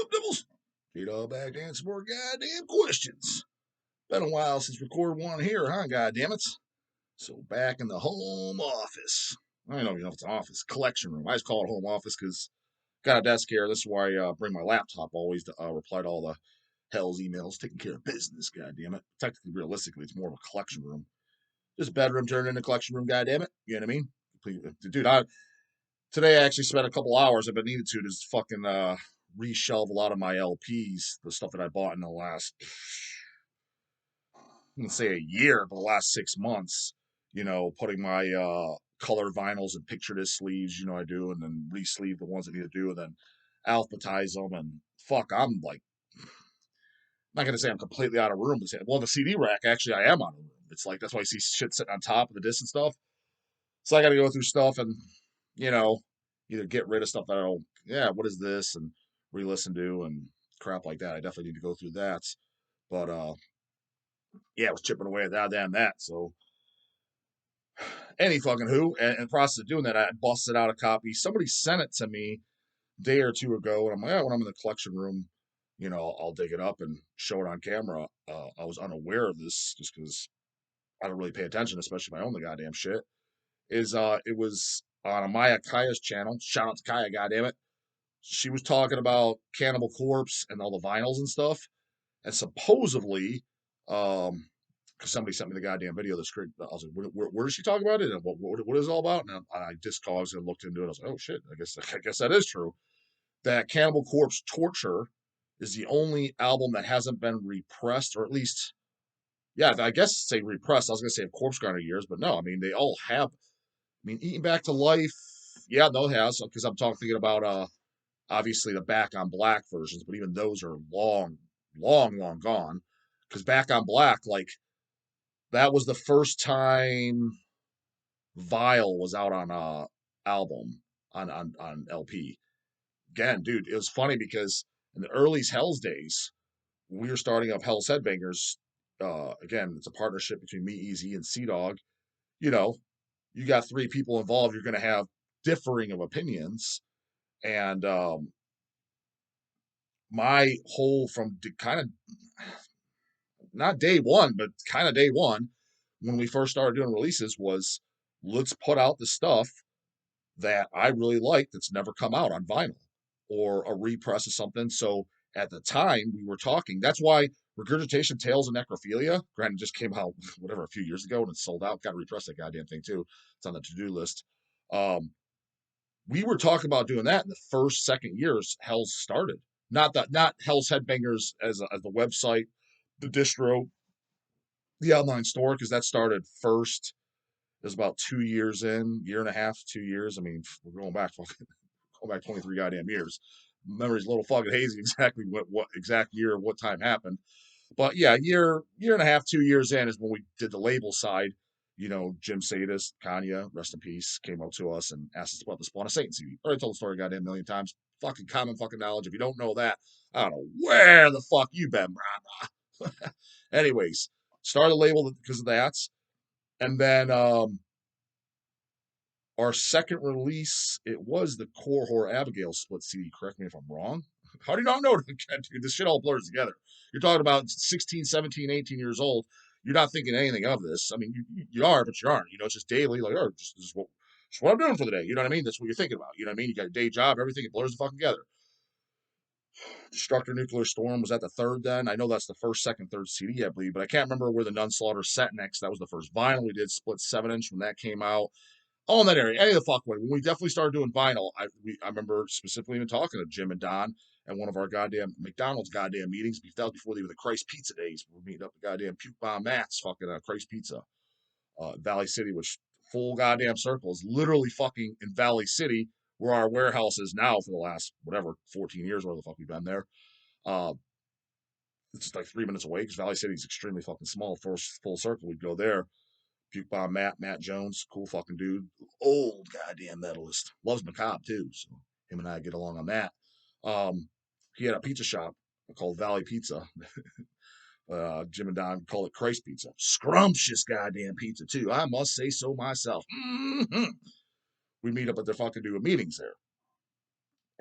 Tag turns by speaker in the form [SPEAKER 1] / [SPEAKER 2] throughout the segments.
[SPEAKER 1] Up, Devils? Get back to answer more goddamn questions. Been a while since recorded one here, huh? Goddammit. So back in the home office. I don't even know if it's an office, collection room. I just call it home office because got a desk here. This is where I bring my laptop always to reply to all the Hell's emails, taking care of business. Goddammit. Technically, realistically, it's more of a collection room. Just a bedroom turned into a collection room. Goddammit. You know what I mean? Dude, today I actually spent a couple hours. I've been needed to just fucking reshelve a lot of my LPs, the stuff that I bought in the last, I'm gonna say a year, but the last 6 months. Putting my color vinyls and picture disc sleeves. I do, and then re-sleeve the ones that need to do, and then alphabetize them. And fuck, I'm like, not gonna say I'm completely out of room. Well, the CD rack, actually, I am out of room. It's like that's why I see shit sitting on top of the disc and stuff. So I got to go through stuff and you know, either get rid of stuff that I don't, yeah, what is this? And re-listen to and crap like that. I definitely need to go through that. But yeah, I was chipping away at that. So any fucking who. And in the process of doing that, I busted out a copy. Somebody sent it to me a day or two ago, and I'm like, yeah, when I'm in the collection room, I'll dig it up and show it on camera. I was unaware of this just because I don't really pay attention, especially if I own the goddamn shit. It was on Amaya Kaya's channel. Shout out to Kaya, goddammit. She was talking about Cannibal Corpse and all the vinyls and stuff. And supposedly, because somebody sent me the goddamn video of the script, I was like, where is she talking about it? And what is it all about? And I discogs and looked into it. I was like, oh shit, I guess that is true. That Cannibal Corpse Torture is the only album that hasn't been repressed, or at least, yeah, I guess say repressed. I was gonna say Corpse Grinder years, but no, I mean they all have. I mean, Eating Back to Life, yeah, no, it has, because I'm thinking about obviously the Back on Black versions, but even those are long, long, long gone. Because Back on Black, like that was the first time Vile was out on album on LP. Again, dude, it was funny because in the early Hell's days, we were starting up Hells Headbangers. Again, it's a partnership between me, Easy, and Sea Dog. You know, you got three people involved, you're going to have differing of opinions. And my whole from kind of not day one, but kind of day one, when we first started doing releases, was let's put out the stuff that I really like that's never come out on vinyl or a repress of something. So at the time we were talking, that's why Regurgitation Tales of Necrophilia, granted, just came out whatever a few years ago and it's sold out. Got to repress that goddamn thing too. It's on the to-do list. We were talking about doing that in the first, second years Hell's started. Not Hell's Headbangers as the website, the distro, the online store, because that started first. It was about 2 years in, year and a half, 2 years. I mean, we're going back 23 goddamn years. Memory's a little fucking hazy exactly what exact year, what time happened. But yeah, year and a half, 2 years in is when we did the label side. Jim Sadis, Kanye, rest in peace, came up to us and asked us about the Spawn of Satan CD. Already told the story goddamn million times. Fucking common fucking knowledge. If you don't know that, I don't know where the fuck you been, brah. Anyways, started the label because of that. And then our second release, it was the Core Horror Abigail split CD. Correct me if I'm wrong. How do you not know? Dude, this shit all blurs together. You're talking about 16, 17, 18 years old. You're not thinking anything of this. I mean, you are, but you aren't. It's just daily, like, oh, just what I'm doing for the day. You know what I mean? That's what you're thinking about. You know what I mean? You got a day job, everything, it blurs the fucking together. Destructor Nuclear Storm was at the third then. I know that's the first, second, third CD, I believe, but I can't remember where the Nun Slaughter set next. That was the first vinyl. We did split 7-inch when that came out. All in that area, any of the fuck way. When we definitely started doing vinyl, I remember specifically even talking to Jim and Don at one of our goddamn McDonald's goddamn meetings. That was before they were the Christ Pizza days. We were meeting up at goddamn Puke Bomb Matt's fucking Christ Pizza, Valley City, which full goddamn circle is literally fucking in Valley City, where our warehouse is now for the last whatever 14 years, where the fuck we've been there. It's just like 3 minutes away because Valley City is extremely fucking small. First full circle, we'd go there. Puke Bomb Matt Jones, cool fucking dude, old goddamn metalist, loves Macabre too. So him and I get along on that. He had a pizza shop called Valley Pizza. Jim and Don call it Christ Pizza. Scrumptious goddamn pizza too. I must say so myself. Mm-hmm. We meet up at their fucking doing meetings there,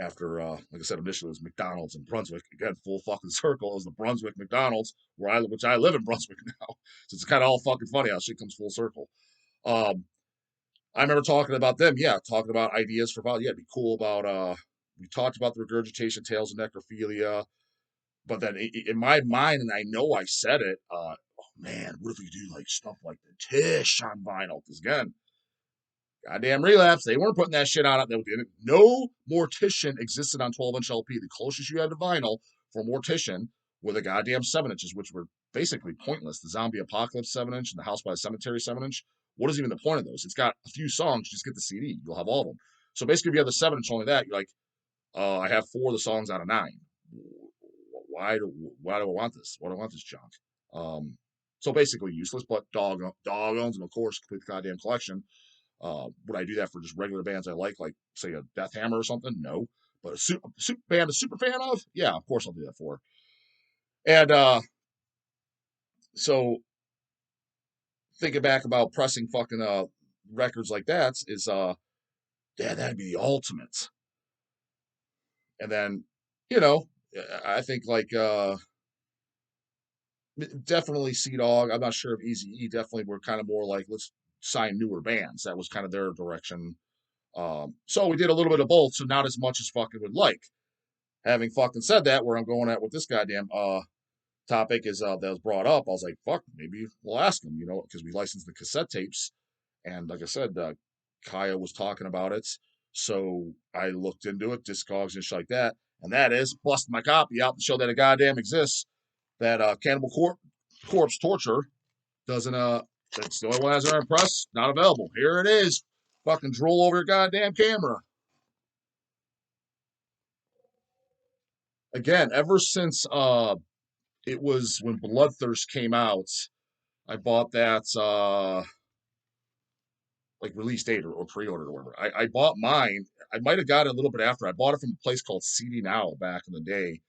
[SPEAKER 1] after, like I said, initially it was McDonald's in Brunswick. Again, full fucking circle. It was the Brunswick McDonald's, which I live in Brunswick now. So it's kind of all fucking funny how shit comes full circle. Um, I remember talking about them, talking about ideas for, it'd be cool about, we talked about the regurgitation, tales of necrophilia, but then in my mind, and I know I said it, oh man, what if we do like stuff like the Tish on vinyl? Because again, goddamn Relapse, they weren't putting that shit on it. No Mortician existed on 12-inch LP. The closest you had to vinyl for Mortician were the goddamn 7-inches, which were basically pointless. The Zombie Apocalypse 7-inch and the House by the Cemetery 7-inch. What is even the point of those? It's got a few songs, just get the CD. You'll have all of them. So basically, if you have the 7-inch, only that, you're like, I have 4 of the songs out of 9. Why do I want this? Why do I want this junk? So basically useless, but dog owns, and of course, complete the goddamn collection. Would I do that for just regular bands I like say a Death Hammer or something? No. But a super band a super fan of? Yeah, of course I'll do that for. And so thinking back about pressing fucking records like that is that'd be the ultimate. And then, I think definitely Sea Dog. I'm not sure if Eazy-E definitely were kind of more like, let's sign newer bands. That was kind of their direction. So we did a little bit of both, so not as much as fucking would like. Having fucking said that, where I'm going at with this goddamn topic is that was brought up, I was like, fuck, maybe we'll ask him, because we licensed the cassette tapes. And like I said, Kaya was talking about it. So I looked into it, Discogs and shit like that. And that is busting my copy out to show that it goddamn exists. That Cannibal Corpse Torture doesn't, it's the only one that has our press, not available. Here it is. Fucking drool over your goddamn camera. Again, ever since it was when Bloodthirst came out, I bought that like release date or pre-order or whatever. I bought mine. I might have got it a little bit after. I bought it from a place called CD Now back in the day.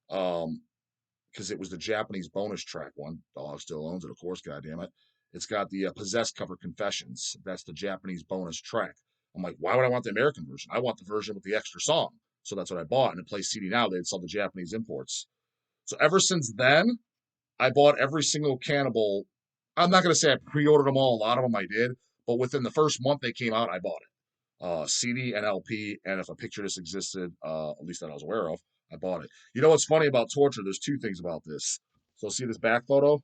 [SPEAKER 1] Because it was the Japanese bonus track one. Dog still owns it, of course, goddamn it. It's got the Possessed cover Confessions. That's the Japanese bonus track. I'm like, why would I want the American version? I want the version with the extra song. So that's what I bought. And it plays CD Now. They'd sell the Japanese imports. So ever since then, I bought every single Cannibal. I'm not going to say I pre-ordered them all. A lot of them I did. But within the first month they came out, I bought it. CD and LP. And if a picture disc existed, at least that I was aware of, I bought it. You know what's funny about Torture? There's two things about this. So see this back photo?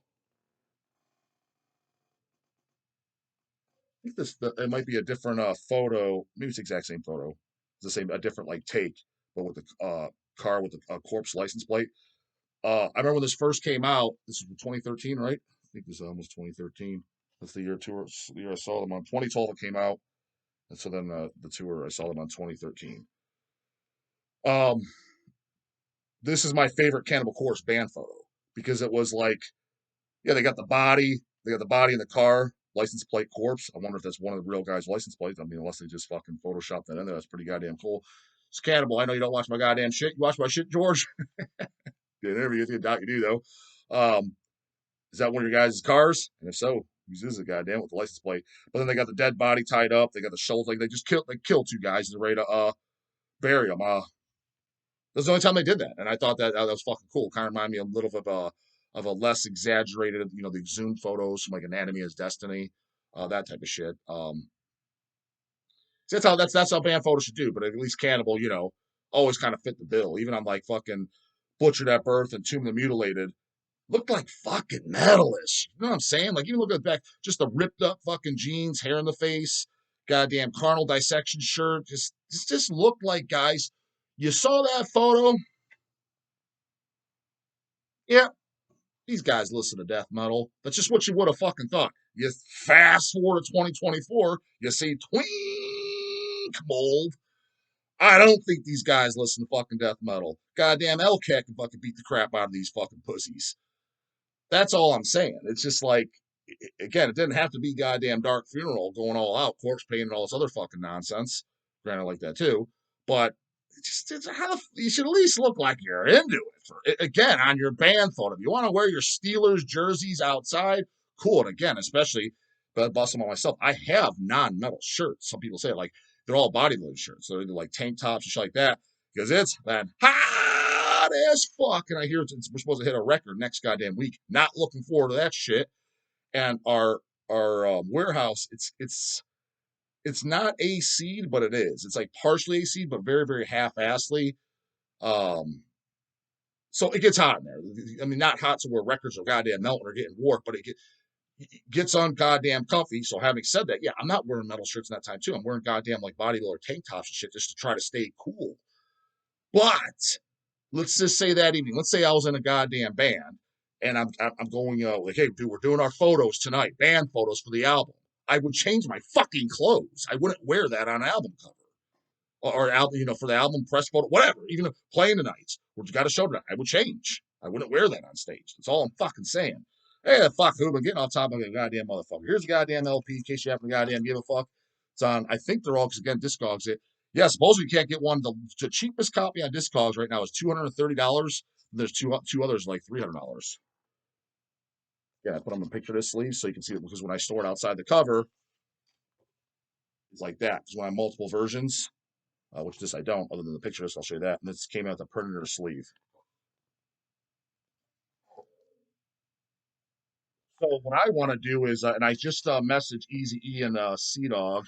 [SPEAKER 1] I think it might be a different photo. Maybe it's the exact same photo. It's the same, a different take, but with the car with the corpse license plate. I remember when this first came out. This was 2013, right? I think this is almost 2013. That's the year tour. The year I saw them on 2012. It came out, and so then the tour I saw them on 2013. Um, this is my favorite Cannibal Corpse band photo because it was like, yeah, they got the body in the car, license plate corpse. I wonder if that's one of the real guys' license plates. I mean, unless they just fucking photoshopped that in there, that's pretty goddamn cool. It's Cannibal. I know you don't watch my goddamn shit. You watch my shit, George? The interview, I doubt you do though. Is that one of your guys' cars? And if so, whose is it? Goddamn, with the license plate. But then they got the dead body tied up. They got the shoulders. Like they just killed 2 guys and they're ready to bury them. That's the only time they did that, and I thought that was fucking cool. Kind of reminded me a little of a less exaggerated, the exhumed photos from like Anatomy of Destiny, that type of shit. So that's how band photos should do. But at least Cannibal, always kind of fit the bill. Even on like fucking Butchered at Birth and Tomb of the Mutilated, looked like fucking metalish. You know what I'm saying? Like, even look at the back, just the ripped up fucking jeans, hair in the face, goddamn carnal dissection shirt. Just looked like guys. You saw that photo? Yeah, these guys listen to death metal. That's just what you would have fucking thought. You fast forward to 2024, you see Twink Mold. I don't think these guys listen to fucking death metal. Goddamn Elcat can fucking beat the crap out of these fucking pussies. That's all I'm saying. It's just like, again, it didn't have to be goddamn Dark Funeral going all out, corpse paint and all this other fucking nonsense. Granted, like that too. But it's how you should at least look like you're into it. Again, on your band photo, if you want to wear your Steelers jerseys outside, cool. And again, especially, but busting on myself, I have non-metal shirts. Some people say like they're all bodyload shirts. So they're like tank tops and shit like that. because it's been hot as fuck. And I hear we're supposed to hit a record next goddamn week. Not looking forward to that shit. And our warehouse, it's not AC'd, but it is. It's like partially AC'd, but very, very half-assedly. Um, so it gets hot in there. I mean, not hot to where records are goddamn melting or getting warped, but it gets on goddamn comfy. So having said that, yeah, I'm not wearing metal shirts in that time too. I'm wearing goddamn like bodybuilder tank tops and shit just to try to stay cool. But let's just say that evening, let's say I was in a goddamn band and I'm going like, hey, dude, we're doing our photos tonight, band photos for the album. I would change my fucking clothes. I wouldn't wear that on an album cover or album, for the album press photo, whatever. Even playing tonight, we got a show tonight. I would change. I wouldn't wear that on stage. That's all I'm fucking saying. Hey, fuck who? I'm getting off top of a goddamn motherfucker. Here's a goddamn LP in case you happen to goddamn give a fuck. It's on, I think they're all, because again, Discogs it. Yeah, supposedly you can't get one. The cheapest copy on Discogs right now is $230. There's two others like $300. Yeah, I put them in a picture of this sleeve so you can see it, because when I store it outside the cover, it's like that. Because when I have multiple versions, which this I don't, other than the picture, so I'll show you that. And this came out the printer sleeve. So what I want to do is, and I just messaged Easy E and Sea Dog,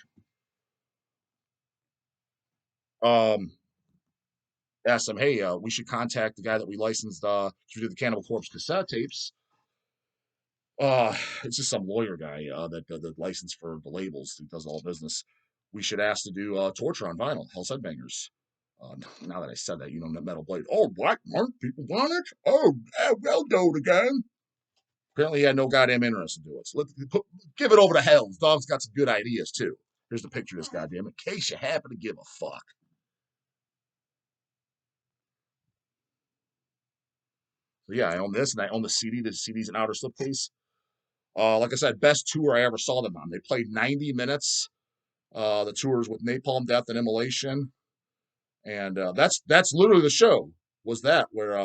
[SPEAKER 1] asked them, hey, we should contact the guy that we licensed to do the Cannibal Corpse cassette tapes. It's just some lawyer guy that licensed for the labels. He does all business. We should ask to do Torture on vinyl, Hells Headbangers. Now that I said that, Metal Blade. Oh, Black Mark, people want it? Oh, well, do it again. Apparently, he had no goddamn interest in doing it. So give it over to Hells. Dog's got some good ideas, too. Here's the picture of this goddamn, in case you happen to give a fuck. So, yeah, I own this, and I own the CD. The CD's an outer slipcase. Like I said, best tour I ever saw them on. They played 90 minutes. The tours with Napalm Death and Immolation. And that's literally the show, was that, where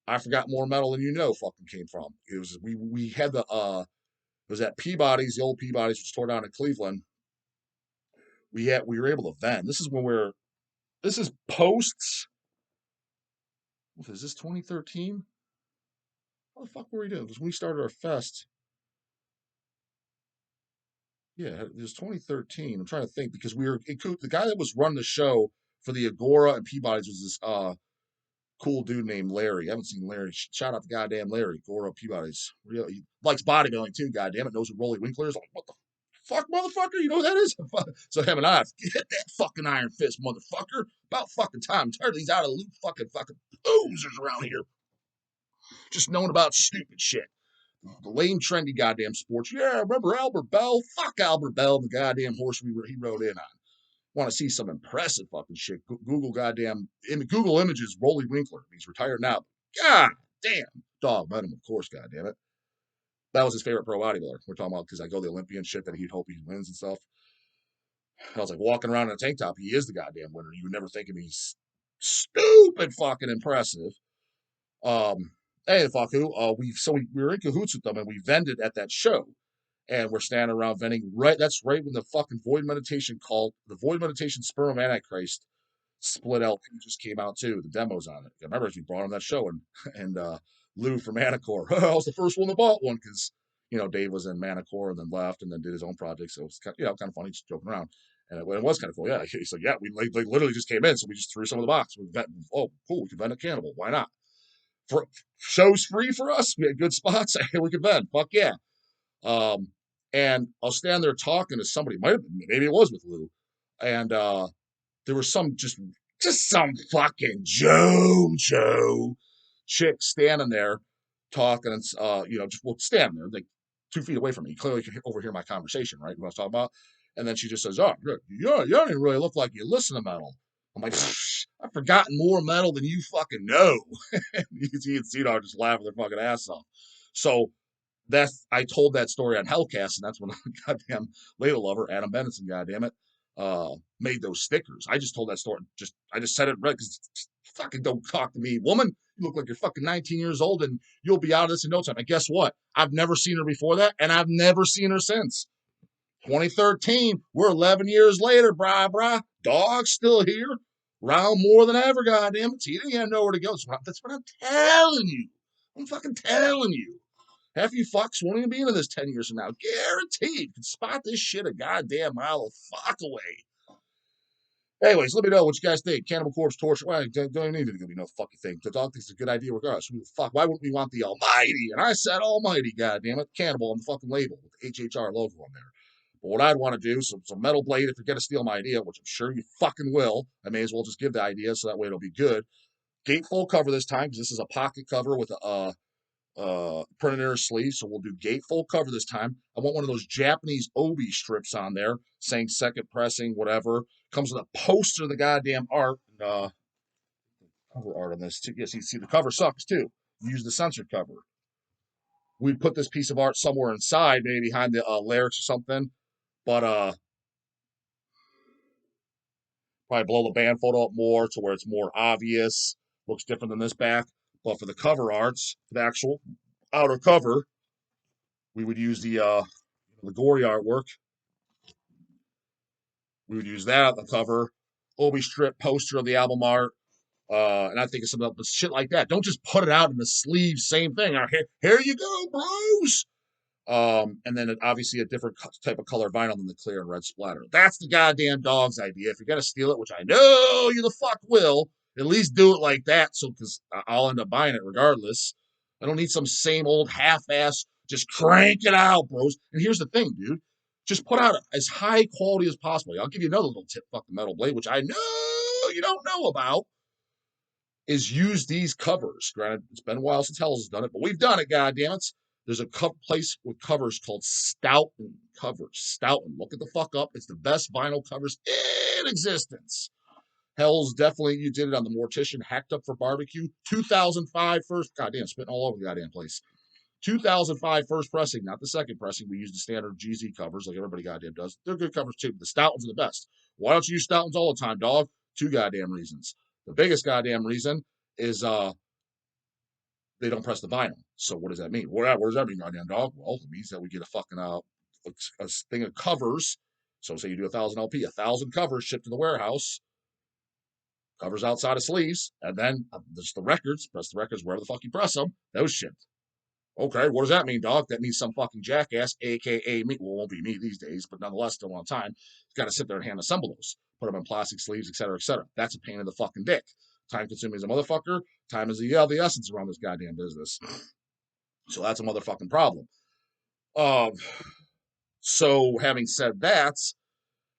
[SPEAKER 1] I Forgot More Metal Than You Know fucking came from. It was, we had the, it was at Peabody's, the old Peabody's, which tore down in Cleveland. We were able to vend. This is posts. What is this, 2013? What the fuck were we doing? Because when we started our fest, yeah, it was 2013. I'm trying to think, because the guy that was running the show for the Agora and Peabody's was this cool dude named Larry. I haven't seen Larry. Shout out to goddamn Larry. Agora Peabody's. He likes bodybuilding too, goddamn it. Knows who Rolly Winkler is. Like, what the fuck, motherfucker? You know who that is? So him and I, hit that fucking Iron Fist, motherfucker. About fucking time. I'm tired of these out of loop fucking posers around here. Just knowing about stupid shit. The lame, trendy goddamn sports. Yeah, remember Albert Bell? Fuck Albert Bell, the goddamn horse he rode in on. Want to see some impressive fucking shit? Google Google Images, Rolly Winkler. He's retired now. God damn. Dog met him, of course, god damn it. That was his favorite pro bodybuilder. We're talking about, because I go the Olympian shit that he'd hope he wins and stuff. I was like walking around in a tank top. He is the goddamn winner. You would never think of me. Stupid fucking impressive. Hey, fuck who? We were in cahoots with them, and we vended at that show. And we're standing around vending. That's right when the fucking Void Meditation Sperm of Antichrist split LP just came out too. The demos on it. I remember as we brought him that show, and Lou from Manticore. I was the first one that bought one, because Dave was in Manticore and then left and then did his own project. So it was kind of funny, just joking around. And it was kind of cool. Yeah, he's like, yeah, we literally just came in, so we just threw some of the box. Oh, cool, we can vend a Cannibal. Why not? For shows free for us. We had good spots. We could vend. Fuck yeah. And I'll stand there talking to somebody. Maybe it was with Lou, and there was just some fucking Joe chick standing there talking, and standing there like 2 feet away from me. Clearly, could overhear my conversation, right? What I was talking about. And then she just says, "Oh, you don't even really look like you listen to metal." I'm like, I've forgotten more metal than you fucking know. You can see Cedar just laughing their fucking ass off. So I told that story on Hellcast, and that's when goddamn Ladle Lover, Adam Benson, goddamn it, made those stickers. I just told that story. I just said it right, because fucking don't talk to me, woman. You look like you're fucking 19 years old, and you'll be out of this in no time. And guess what? I've never seen her before that, and I've never seen her since. 2013. We're 11 years later, brah. Dog's still here. Round more than ever, goddamn it. You didn't know where to go. That's what I'm telling you. I'm fucking telling you. Half you fucks won't even be into this 10 years from now. Guaranteed. You can spot this shit a goddamn mile of fuck away. Anyways, let me know what you guys think. Cannibal Corpse, torture. Well, don't even need to be no fucking thing. The dog thinks it's a good idea regardless. Fuck, why wouldn't we want the Almighty? And I said Almighty, goddamn it. Cannibal on the fucking label with the HHR logo on there. But what I'd want to do, some Metal Blade, if you're going to steal my idea, which I'm sure you fucking will, I may as well just give the idea so that way it'll be good. Gatefold cover this time, because this is a pocket cover with a printed sleeve, so we'll do gatefold cover this time. I want one of those Japanese obi strips on there saying second pressing, whatever. Comes with a poster of the goddamn art. Cover art on this too. Yes, you see the cover sucks too. Use the censored cover. We'd put this piece of art somewhere inside, maybe behind the lyrics or something. But probably blow the band photo up more to where it's more obvious. Looks different than this back. But for the cover arts, for the actual outer cover, we would use the gory artwork. We would use that on the cover. Obi strip poster of the album art. And I think it's some shit like that. Don't just put it out in the sleeve, same thing. Here you go, bros. And then obviously a different type of color vinyl than the clear and red splatter. That's the goddamn dog's idea. If you're gonna steal it, which I know you the fuck will, at least do it like that. So, because I'll end up buying it regardless. I don't need some same old half-ass. Just crank it out, bros. And here's the thing, dude. Just put out as high quality as possible. I'll give you another little tip, fucking Metal Blade, which I know you don't know about, is use these covers. Granted, it's been a while since Hells has done it, but we've done it, goddammit. There's a place with covers called Stoughton Covers. Stoughton. Look it the fuck up. It's the best vinyl covers in existence. Hells definitely, you did it on the Mortician, Hacked Up for Barbecue. 2005 first, goddamn, spitting all over the goddamn place. 2005 first pressing, not the second pressing. We use the standard GZ covers like everybody goddamn does. They're good covers too. The Stoughtons are the best. Why don't you use Stoughtons all the time, dog? Two goddamn reasons. The biggest goddamn reason is they don't press the vinyl. So what does that mean? What does that mean, goddamn dog? Well, it means that we get a fucking a thing of covers. So say you do 1,000 LP, 1,000 covers shipped to the warehouse, covers outside of sleeves, and then there's the records. Press the records wherever the fuck you press them. Those shipped. Okay, what does that mean, dog? That means some fucking jackass, aka me. Well, it won't be me these days, but nonetheless, still on time. Got to sit there and hand assemble those, put them in plastic sleeves, etc., etc. That's a pain in the fucking dick. Time consuming as a motherfucker. Time is the essence around this goddamn business. So that's a motherfucking problem. So having said that,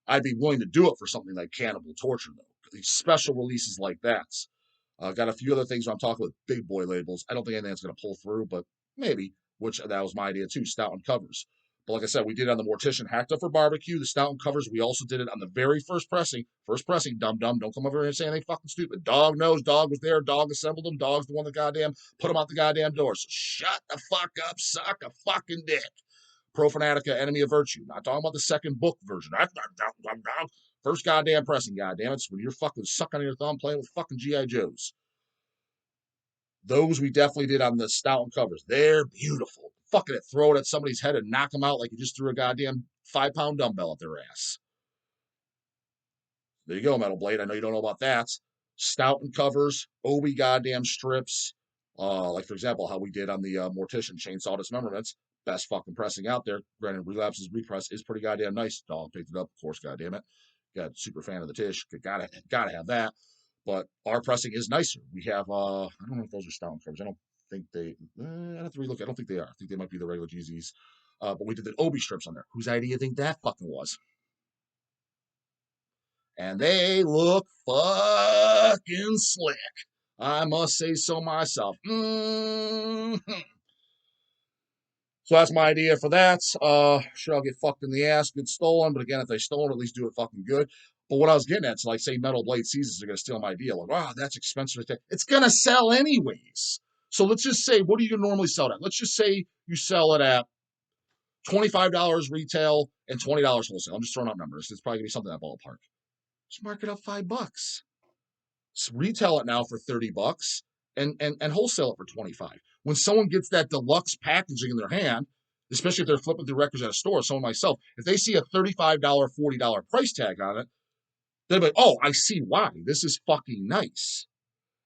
[SPEAKER 1] I'd be willing to do it for something like Cannibal Torture, though. These special releases like that. Got a few other things where I'm talking with big boy labels. I don't think anything's going to pull through, but maybe, which that was my idea too, Stoughton covers. But like I said, we did it on the Mortician Hacked Up for Barbecue, the Stoughton covers. We also did it on the very first pressing. First pressing, dum-dum. Don't come over here and say anything fucking stupid. Dog knows, dog was there, dog assembled them, dog's the one that goddamn put them out the goddamn door. So shut the fuck up, suck a fucking dick. Pro Fanatica, Enemy of Virtue. Not talking about the second book version. First goddamn pressing, goddamn it. When you're fucking sucking on your thumb playing with fucking G.I. Joes. Those we definitely did on the Stoughton covers. They're beautiful. Fucking it, throw it at somebody's head and knock them out like you just threw a goddamn 5-pound dumbbell at their ass. There you go, Metal Blade. I know you don't know about that. Stoughton covers, Obi goddamn strips. Like, for example, how we did on the Mortician Chainsaw Dismemberments. Best fucking pressing out there. Granted, Relapse's repress is pretty goddamn nice. Dog picked it up, of course, goddamn it. Got super fan of the Tish. Gotta have that. But our pressing is nicer. We have, I don't know if those are Stoughton covers. I don't think they, I have to relook. I don't think they are. I think they might be the regular GZs. But we did the Obi strips on there. Whose idea do you think that fucking was? And they look fucking slick. I must say so myself. Mm-hmm. So that's my idea for that. Sure, I'll get fucked in the ass, get stolen. But again, if they stolen, at least do it fucking good. But what I was getting at is like, say Metal Blade sees this, they're going to steal my idea. Like, wow, that's expensive. It's going to sell anyways. So let's just say, what do you normally sell it at? Let's just say you sell it at $25 retail and $20 wholesale. I'm just throwing out numbers. It's probably going to be something in that ballpark. Just mark it up $5. Retail it now for $30 and wholesale it for $25. When someone gets that deluxe packaging in their hand, especially if they're flipping through records at a store, someone myself, if they see a $35, $40 price tag on it, they're like, oh, I see why. This is fucking nice.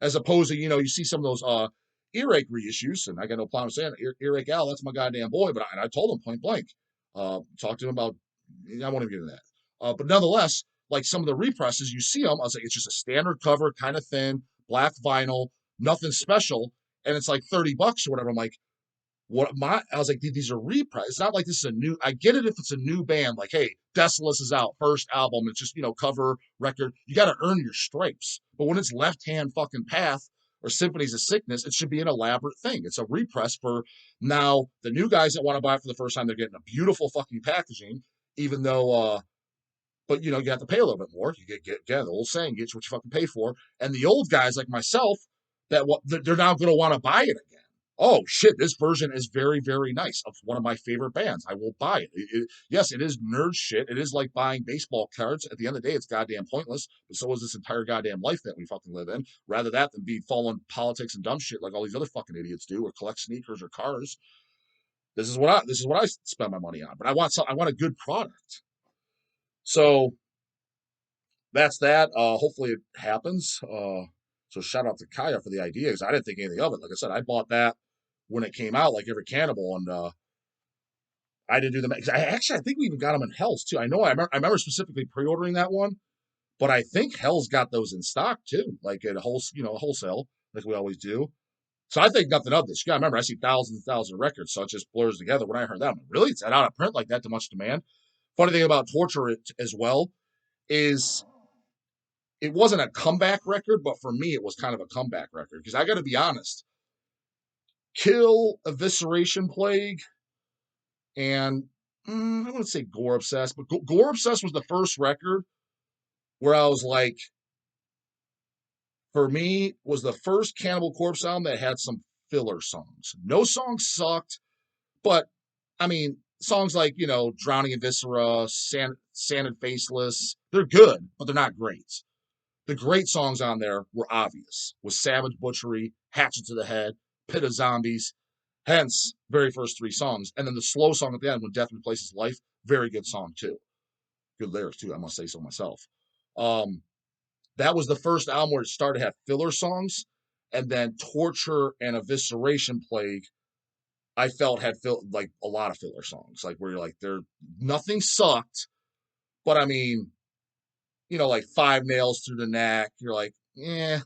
[SPEAKER 1] As opposed to, you see some of those earache reissues, and I got no problem saying earache Al, that's my goddamn boy. But I told him point blank, talked to him about, I won't even get into that. But nonetheless, like some of the represses, you see them, I was like, it's just a standard cover, kind of thin, black vinyl, nothing special, and it's like $30 or whatever. I'm like, I was like, these are reprise. It's not like this is a new. I get it if it's a new band, like, hey, Desolus is out, first album. It's just cover record. You got to earn your stripes. But when it's Left Hand fucking Path or Symphonies of Sickness, it should be an elaborate thing. It's a repress for now the new guys that want to buy it for the first time. They're getting a beautiful fucking packaging, even though. But you have to pay a little bit more. You get the old saying, get what you fucking pay for. And the old guys like myself, they're now going to want to buy it again. Oh shit, this version is very, very nice. It's one of my favorite bands. I will buy it. Yes, it is nerd shit. It is like buying baseball cards. At the end of the day, it's goddamn pointless. But so is this entire goddamn life that we fucking live in. Rather that than be following politics and dumb shit like all these other fucking idiots do, or collect sneakers or cars. This is what I spend my money on. But I want a good product. So that's that. Hopefully it happens. So shout out to Kaya for the idea because I didn't think anything of it. Like I said, I bought that when it came out, like every Cannibal, and I didn't do them. I think we even got them in Hells too. I remember specifically pre-ordering that one, but I think Hells got those in stock too, like at wholesale, like we always do. So I think nothing of this. You gotta remember, I see thousands and thousands of records, so it just blurs together. When I heard that, I'm like, really? It's out of print like that to much demand. Funny thing about Torture as well is it wasn't a comeback record, but for me, it was kind of a comeback record because I got to be honest. Kill, Evisceration Plague, and I wouldn't say Gore Obsessed, but Gore Obsessed was the first record where I was like, for me, was the first Cannibal Corpse album that had some filler songs. No songs sucked, but I mean, songs like, Drowning in Viscera, Sanded Faceless, they're good, but they're not great. The great songs on there were obvious, with Savage Butchery, Hatchet to the Head, Pit of Zombies, hence very first three songs. And then the slow song at the end, When Death Replaces Life, very good song too. Good lyrics too, I must say so myself. That was the first album where it started to have filler songs, and then Torture and Evisceration Plague, I felt had like a lot of filler songs, like where you're like, nothing sucked, but I mean, like Five Nails Through the Neck, you're like, eh.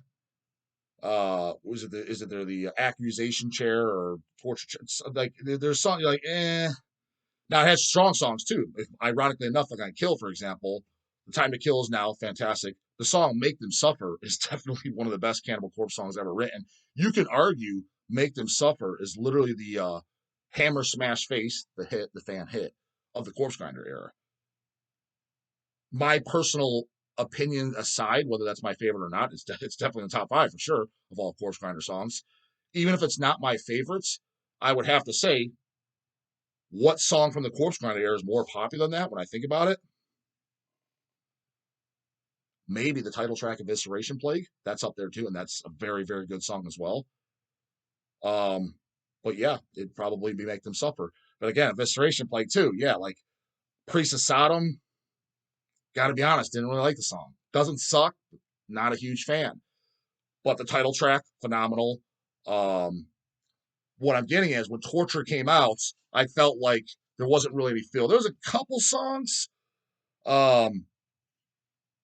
[SPEAKER 1] Is it the accusation chair or torture chair? Like there's something like, eh. Now it has strong songs too. Ironically enough, like on Kill, for example, The Time to Kill is now fantastic. The song Make Them Suffer is definitely one of the best Cannibal Corpse songs ever written. You can argue Make Them Suffer is literally the Hammer Smash Face, the fan hit of the Corpse Grinder era. My personal opinion aside, whether that's my favorite or not, it's definitely in the top 5 for sure of all Corpse Grinder songs. Even if it's not my favorites, I would have to say, what song from the Corpse Grinder era is more popular than that when I think about it? Maybe the title track Evisceration Plague. That's up there too, and that's a very, very good song as well. Um, but yeah, it'd probably be Make Them Suffer. But again, Evisceration Plague too. Yeah, like Priest of Sodom, gotta be honest, didn't really like the song. Doesn't suck, not a huge fan. But the title track, phenomenal. Um, what I'm getting at is when Torture came out, I felt like there wasn't really any feel. There was a couple songs.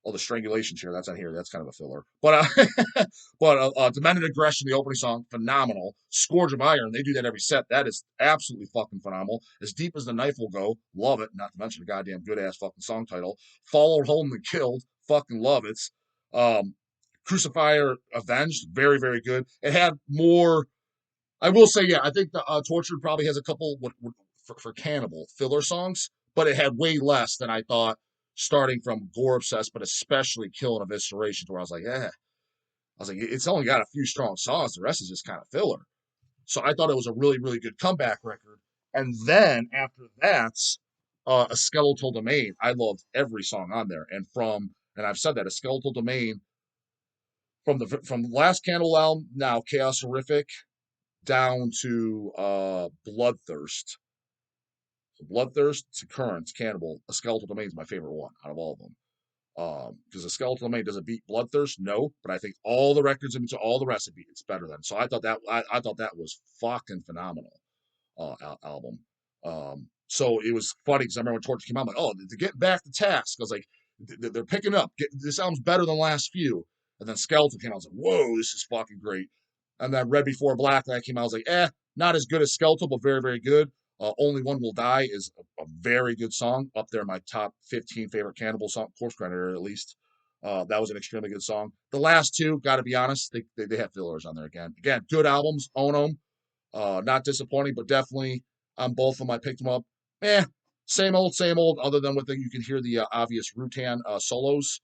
[SPEAKER 1] The Strangulation Chair, that's on here. That's kind of a filler. But Demented Aggression, the opening song, phenomenal. Scourge of Iron, they do that every set. That is absolutely fucking phenomenal. As Deep as the Knife Will Go, love it. Not to mention the goddamn good ass fucking song title. Followed Home and Killed, fucking love it. Crucifier Avenged, very, very good. It had more. I will say, yeah, I think the Tortured probably has a couple for Cannibal filler songs, but it had way less than I thought starting from Gore Obsessed, but especially Kill and Evisceration, where I was like, I was like, it's only got a few strong songs. The rest is just kind of filler. So I thought it was a really, really good comeback record. And then after that, A Skeletal Domain, I loved every song on there. And I've said that, A Skeletal Domain, from the last Cannibal album, now Chaos Horrific, down to Bloodthirst. So Bloodthirst to Currents, Cannibal, A Skeletal Domain is my favorite one out of all of them. Because the Skeletal Maid does it beat Bloodthirst? No, but I think all the records in between, all the rest of it, it's better than. So I thought that was fucking phenomenal album. So it was funny because I remember when Torture came out, I'm like, oh, they're getting back to task. I was like, they're picking up. This album's better than the last few. And then Skeletal came out. I was like, whoa, this is fucking great. And then Red Before Black, that came out. I was like, not as good as Skeletal, but very, very good. Only One Will Die is a very good song, up there in my top 15 favorite Cannibal song, Corpse Predator at least. That was an extremely good song. The last two, got to be honest, they have fillers on there again. Again, good albums, own them. Not disappointing, but definitely on both of them, I picked them up. Same old, same old. Other than with you can hear the obvious Rutan solos,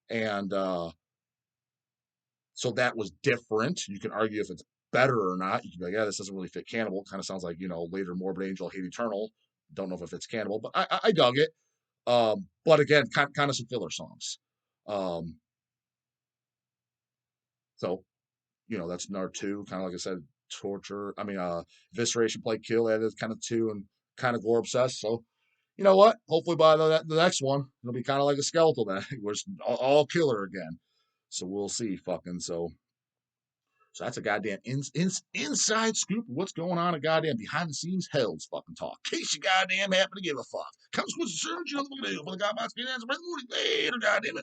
[SPEAKER 1] and so that was different. You can argue if it's better or not. You can be like, yeah, this doesn't really fit Cannibal. Kind of sounds like later Morbid Angel, Hate Eternal. Don't know if it fits Cannibal, but I dug it. But again, kind of some filler songs. Um, so that's another two. Kind of like I said, torture. I mean, visceration, play, kill. That is kind of two, and kind of gore obsessed. So you know what? Hopefully by the next one, it'll be kind of like a Skeletal then, where it's all killer again. So we'll see. Fucking so that's a goddamn inside scoop of what's going on, a goddamn behind the scenes Hells fucking talk. In case you goddamn happen to give a fuck. Comes with the surgery on the for the goddamn skin hands. Later, goddamn it.